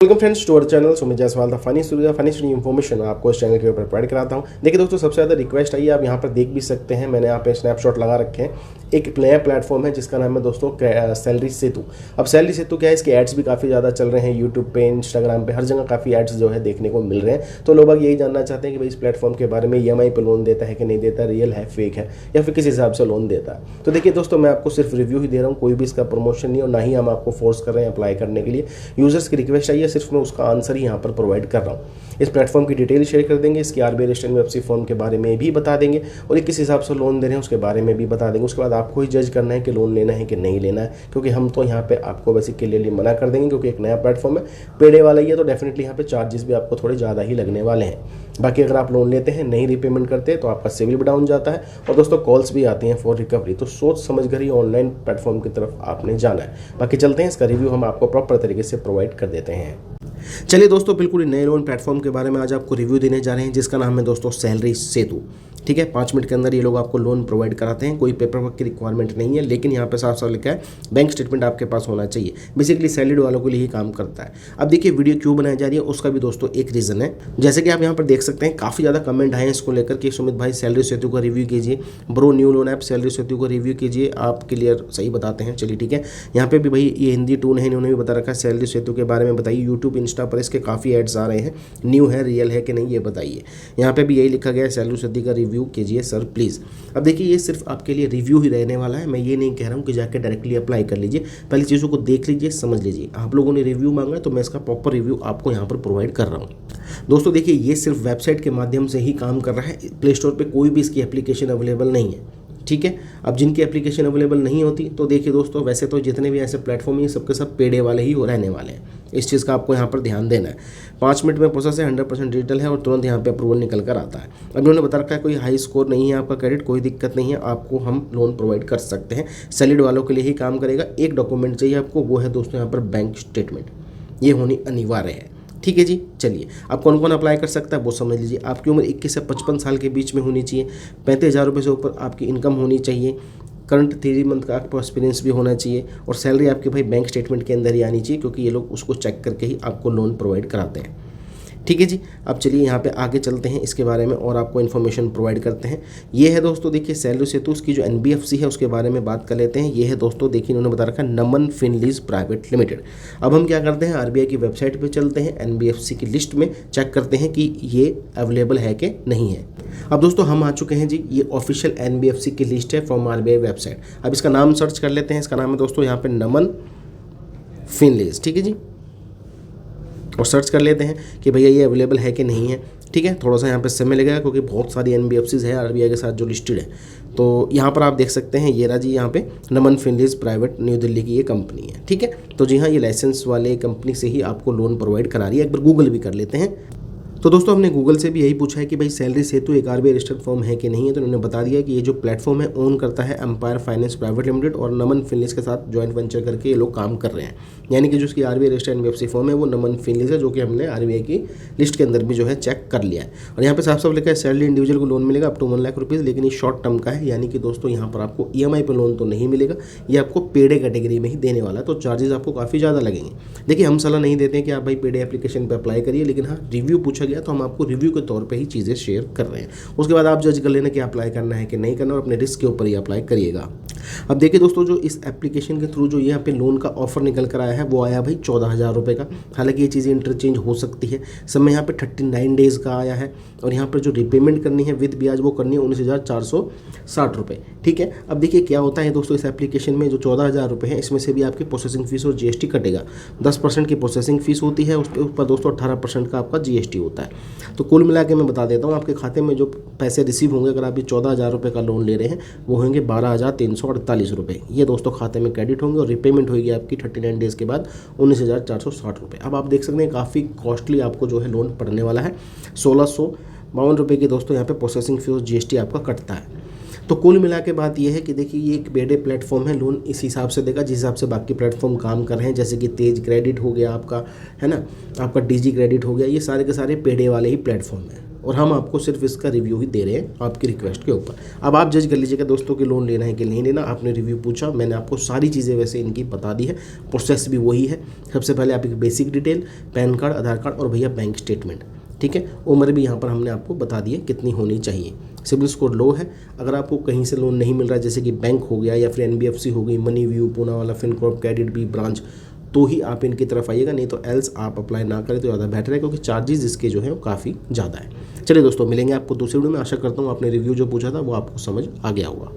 Welcome friends to our channel Sumit Jaiswal the funny studio information आपको इस channel के ऊपर प्रोवाइड कराता हूं। देखिए दोस्तों, सबसे ज़्यादा रिक्वेस्ट आई है, आप यहां पर देख भी सकते हैं, मैंने यहाँ पे स्नैपशॉट लगा रखे हैं। एक नया प्लेटफॉर्म है जिसका नाम है दोस्तों सैलरी सेतु। अब सैलरी सेतु क्या है, इसके एड्स भी काफ़ी ज़्यादा चल रहे हैं, यूट्यूब पे, इंस्टाग्राम पे, हर जगह काफ़ी एड्स जो है देखने को मिल रहे हैं। तो लोग यही जानना चाहते हैं कि भाई इस प्लेटफॉर्म के बारे में, EMI पे लोन देता है कि नहीं देता, रियल है, फेक है, या फिर किस हिसाब से लोन देता है। तो देखिए दोस्तों, मैं आपको सिर्फ रिव्यू ही दे रहा हूँ, कोई भी इसका प्रमोशन नहीं, और ना ही हम आपको फोर्स कर रहे हैं अप्लाई करने के लिए। यूजर्स की रिक्वेस्ट आई है, सिर्फ मैं उसका आंसर ही यहाँ पर प्रोवाइड कर रहा हूँ। इस प्लेटफॉर्म की डिटेल शेयर कर देंगे, इसकी RBI रजिस्टर्ड वेबसाइट फॉर्म के बारे में भी बता देंगे, और ये किस हिसाब से लोन दे रहे हैं उसके बारे में भी बता देंगे। उसके बाद आपको ही जज करना है कि लोन लेना है कि नहीं लेना है, क्योंकि हम तो यहाँ पे आपको वैसे क्लियरली मना कर देंगे, क्योंकि एक नया प्लेटफॉर्म है, पेडे वाला ही है, तो डेफिनेटली यहाँ पे चार्जेस भी आपको थोड़े ज़्यादा ही लगने वाले हैं। बाकी अगर आप लोन लेते हैं, नहीं रीपेमेंट करते, तो आपका सिविल भी डाउन जाता है, और दोस्तों कॉल्स भी आती हैं फॉर रिकवरी। तो सोच समझ कर ही ऑनलाइन प्लेटफॉर्म की तरफ आपने जाना है। बाकी चलते हैं, इसका रिव्यू हम आपको प्रॉपर तरीके से प्रोवाइड कर देते हैं। चलिए दोस्तों, बिल्कुल नए लोन प्लेटफॉर्म के बारे में आज आपको रिव्यू देने जा रहे हैं, जिसका नाम है दोस्तों सैलरी सेतु। ठीक है, 5 मिनट के अंदर ये लोग आपको लोन प्रोवाइड कराते हैं, कोई पेपर वर्क की रिक्वायरमेंट नहीं है, लेकिन यहाँ पे साफ साफ लिखा है बैंक स्टेटमेंट आपके पास होना चाहिए। बेसिकली सैलरी वालों के लिए ही काम करता है। अब देखिए, वीडियो क्यों बनाई जा रही है उसका भी दोस्तों एक रीज़न है। जैसे कि आप यहाँ पर देख सकते हैं, काफ़ी ज़्यादा कमेंट आए हैं इसको लेकर कि सुमित भाई सैलरी सेतु का रिव्यू कीजिए, bro new loan app salary Setu का रिव्यू कीजिए, आप क्लियर सही बताते हैं। चलिए ठीक है, यहाँ पे भी भाई ये हिंदी टून है, इन्होंने भी बता रखा है सैलरी सेतु के बारे में बताइए। यूट्यूब इंस्टा पर इसके काफ़ी एड्स आ रहे हैं, न्यू है, रियल है कि नहीं ये बताइए। यहाँ पे भी यही लिखा गया है, सैलरी सेतु का रिव्यू कीजिए सर प्लीज़। अब देखिए, ये सिर्फ आपके लिए रिव्यू ही रहने वाला है, मैं ये नहीं कह रहा हूँ कि जाकर डायरेक्टली अप्लाई कर लीजिए। पहले चीज़ों को देख लीजिए, समझ लीजिए। आप लोगों ने रिव्यू मांगा तो मैं इसका प्रॉपर रिव्यू आपको यहाँ पर प्रोवाइड कर रहा हूँ। दोस्तों देखिए, ये सिर्फ वेबसाइट के माध्यम से ही काम कर रहा है, प्ले स्टोर पर कोई भी इसकी एप्लीकेशन अवेलेबल नहीं है। ठीक है, अब जिनकी एप्लीकेशन अवेलेबल नहीं होती, तो देखिए दोस्तों, वैसे तो जितने भी ऐसे प्लेटफॉर्म हैं सबके सब पेडे वाले ही रहने वाले हैं। इस चीज़ का आपको यहाँ पर ध्यान देना है। 5 मिनट में प्रोसेस है, 100% डिजिटल है, और तुरंत यहाँ पे अप्रूवल निकल कर आता है। अब उन्होंने बता रखा है कोई हाई स्कोर नहीं है आपका क्रेडिट, कोई दिक्कत नहीं है, आपको हम लोन प्रोवाइड कर सकते हैं। सैलरी वालों के लिए ही काम करेगा। एक डॉक्यूमेंट चाहिए आपको, वो है दोस्तों यहाँ पर बैंक स्टेटमेंट, ये होनी अनिवार्य है। ठीक है जी, चलिए अब कौन कौन अप्लाई कर सकता है वो समझ लीजिए। आपकी उम्र 21 से 55 साल के बीच में होनी चाहिए, 35,000 रुपये से ऊपर आपकी इनकम होनी चाहिए, करंट 3 मंथ का आपको एक्सपीरियंस भी होना चाहिए, और सैलरी आपकी भाई बैंक स्टेटमेंट के अंदर ही आनी चाहिए, क्योंकि ये लोग उसको चेक करके ही आपको लोन प्रोवाइड कराते हैं। ठीक है जी, अब चलिए यहाँ पे आगे चलते हैं, इसके बारे में और आपको इन्फॉर्मेशन प्रोवाइड करते हैं। ये है दोस्तों, देखिए सैलरी सेतु, उसकी जो NBFC है उसके बारे में बात कर लेते हैं। ये है दोस्तों, देखिए इन्होंने बता रखा है नमन फिनलीज प्राइवेट लिमिटेड। अब हम क्या करते हैं, RBI की वेबसाइट पे चलते हैं, NBFC की लिस्ट में चेक करते हैं कि ये अवेलेबल है कि नहीं है। अब दोस्तों हम आ चुके हैं जी, ये ऑफिशियल NBFC की लिस्ट है फ्रॉम RBI वेबसाइट। अब इसका नाम सर्च कर लेते हैं, इसका नाम है दोस्तों यहाँ पे नमन फिनलीज। ठीक है जी, और सर्च कर लेते हैं कि भैया ये अवेलेबल है कि नहीं है। ठीक है, थोड़ा सा यहाँ पे समय लगेगा, क्योंकि बहुत सारी NBFCs है RBI के साथ जो लिस्टेड है। तो यहाँ पर आप देख सकते हैं, ये रहा जी, यहाँ पे नमन फिनलीज प्राइवेट न्यू दिल्ली की ये कंपनी है। ठीक है, तो जी हाँ, ये लाइसेंस वाले कंपनी से ही आपको लोन प्रोवाइड करा रही है। एक बार गूगल भी कर लेते हैं। तो दोस्तों हमने गूगल से भी यही पूछा है कि भाई सैलरी सेतु एक RBI रजिस्टर्ड फॉर्म है कि नहीं है, तो उन्होंने बता दिया कि ये जो प्लेटफॉर्म है ओन करता है एम्पायर फाइनेंस प्राइवेट लिमिटेड, और नमन फिनलीज के साथ जॉइंट वेंचर करके ये लोग काम कर रहे हैं। यानी कि जो उसकी RBI रजिस्टर्ड NBFC फॉर्म है वो नमन फिनलीज है, जो कि हमने RBI की लिस्ट के अंदर भी जो है चेक कर लिया है। और यहाँ पे साफ साफ लिखा है सैलरी इंडिविजुअल को लोन मिलेगा अप टू 1 लाख रुपीज़, लेकिन ये शॉर्ट टर्म का है। यानी कि दोस्तों यहाँ पर आपको EMI पर लोन तो नहीं मिलेगा, ये आपको पेडे कैटेगरी में ही देने वाला है, तो चार्जेस आपको काफ़ी ज़्यादा लगेंगे। देखिए, हम सलाह नहीं देते हैं कि आप भाई पेडे एप्लीकेशन पर अप्लाई करिए, लेकिन हाँ, रिव्यू पूछा गया तो हम आपको रिव्यू के तौर पे ही चीज़ें शेयर कर रहे हैं। उसके बाद आप जज कर लेना कि अप्लाई करना है कि नहीं करना, और अपने रिस्क के ऊपर ही अप्लाई करिएगा। अब देखिए दोस्तों, जो इस एप्लीकेशन के थ्रू जो यहाँ पे लोन का ऑफर निकल कर आया है, वो आया भाई 14,000 रुपये का। हालांकि ये चीज़ें इंटरचेंज हो सकती है। समय यहाँ पे 39 डेज़ का आया है, और यहाँ पर जो रिपेमेंट करनी है विद ब्याज वो करनी है 19,460 रुपये। ठीक है, अब देखिए क्या होता है दोस्तों, इस एप्लीकेशन में जो 14,000 रुपये हैं, इसमें से भी आपकी प्रोसेसिंग फीस और GST कटेगा। 10% की प्रोसेसिंग फीस होती है, उसके ऊपर दोस्तों 18% का आपका GST होता है। तो कुल मिला के मैं बता देता हूँ, आपके खाते में जो पैसे रिसीव होंगे, अगर आप ये 14,000 रुपये का लोन ले रहे हैं, वो होंगे 12,348 रुपये। ये दोस्तों खाते में क्रेडिट होंगे, और रिपेमेंट होगी आपकी 39 डेज़ के बाद 19,460 रुपये। अब आप देख सकते हैं काफ़ी कॉस्टली आपको जो है लोन पड़ने वाला है। 1,652 रुपये की दोस्तों यहाँ पे प्रोसेसिंग फीस और GST आपका कटता है। तो कुल मिला के बात यह है कि देखिए, ये एक पेडे प्लेटफॉर्म है, लोन इस हिसाब से देगा जिस हिसाब से बाकी प्लेटफॉर्म काम कर रहे हैं। जैसे कि तेज क्रेडिट हो गया आपका, है ना, आपका DG क्रेडिट हो गया, ये सारे के सारे पेडे वाले ही प्लेटफॉर्म है। और हम आपको सिर्फ इसका रिव्यू ही दे रहे हैं आपकी रिक्वेस्ट के ऊपर। अब आप जज कर लीजिएगा दोस्तों कि लोन लेना है कि नहीं लेना। आपने रिव्यू पूछा, मैंने आपको सारी चीज़ें वैसे इनकी बता दी है, प्रोसेस भी वही है। सबसे पहले आपकी बेसिक डिटेल, पैन कार्ड, आधार कार्ड और भैया बैंक स्टेटमेंट, ठीक है। उम्र भी यहाँ पर हमने आपको बता दी है कितनी होनी चाहिए। सिबिल स्कोर लो है, अगर आपको कहीं से लोन नहीं मिल रहा है जैसे कि बैंक हो गया या फिर NBFC हो गई, मनी व्यू, पूना वाला, फिनकॉर्प, क्रेडिट बी ब्रांच, तो ही आप इनकी तरफ आइएगा, नहीं तो एल्स आप अप्लाई ना करें तो ज़्यादा बेटर है, क्योंकि चार्जेस इसके जो है वो काफ़ी ज़्यादा है। चलिए दोस्तों, मिलेंगे आपको दूसरी वीडियो में। आशा करता हूँ आपने रिव्यू जो पूछा था वो आपको समझ आ गया होगा।